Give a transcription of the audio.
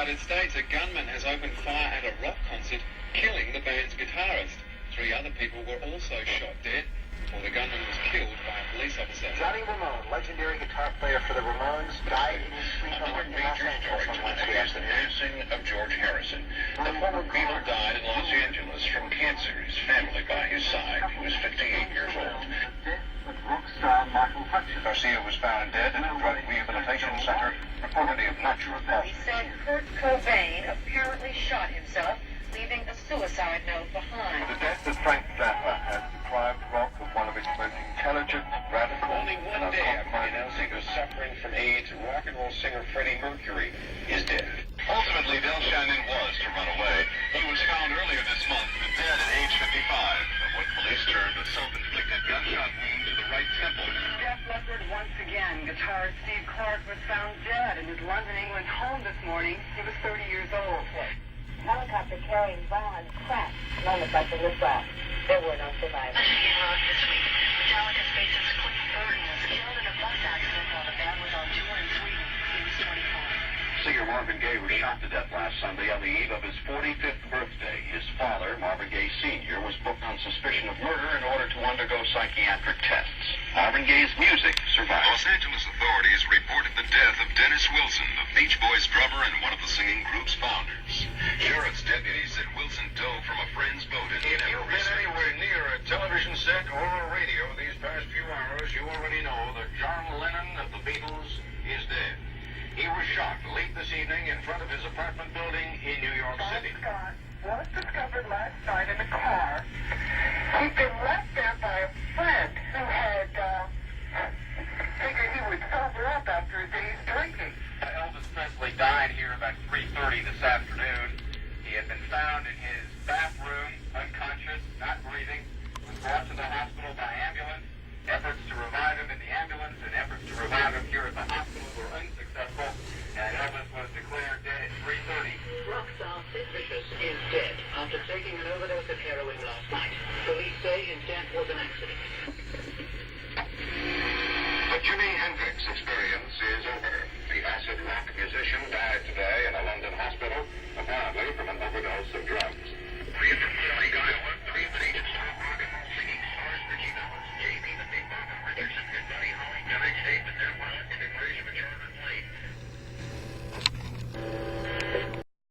United States, a gunman has opened fire at a rock concert, killing the band's guitarist. 3 other people were also shot dead, while the gunman was killed by a police officer. Ramone, legendary guitar player for the Ramones, died in his sleep on Los Angeles on Wednesday afternoon. Passing of George Harrison. The former Beatle died in Los Angeles from cancer. His family by his side. He was 58 years old. With rock star Martin Hutchence. Garcia was found dead in a drug rehabilitation center, reportedly of natural causes. He said Cobain apparently shot himself, leaving a suicide note behind. The death of Frank Zappa has deprived rock of one of its most intelligent, radical, Only one day after announcing he was suffering from AIDS, rock and roll singer Freddie Mercury is dead. Ultimately, Shannon was to run away. He was found earlier this month, dead at age 55, of what police termed a self-inflicted gunshot wound to the right temple. Jeff Leopard once again. Guitarist Steve Clark was found dead in his London, England home this morning. He was 30 years old. Helicopter carrying Vaughan crashed moments after liftoff. There were no survivors. This week, Metallica's bassist Clifford was killed in a bus accident while the band was on tour in Sweden. He was 25. Singer Marvin Gaye was shot to death last Sunday on the eve of his 45th birthday. His father, Marvin Gaye Sr., was booked on suspicion of murder in order to undergo psychiatric tests. Marvin Gaye's music survived. Los Angeles authorities reported the death of Dennis Wilson, the Beach Boys drummer and one of the singing group's founders. Sheriff's deputies said Wilson dove from a friend's boat in If you've been anywhere near a television set or a radio these past few hours, you already know that John Lennon of the Beatles is dead. He was shot late this evening in front of his apartment building in New York City. Scott was discovered last night in a car. He'd been left there by a friend who had figured he would sober up after a day's drinking. Elvis Presley died here about 3:30 this afternoon. He had been found in his bathroom, unconscious, not breathing, was brought to the hospital by ambulance. Efforts to revive him in the ambulance and efforts to revive him here at the hospital were unsuccessful, and Elvis was declared dead at 3:30. Rock star Sid Vicious is dead after taking an overdose of heroin last night. Police say his death was an accident. The Jimi Hendrix experience is over. The acid rock musician died today in a London hospital, apparently from an overdose of drugs.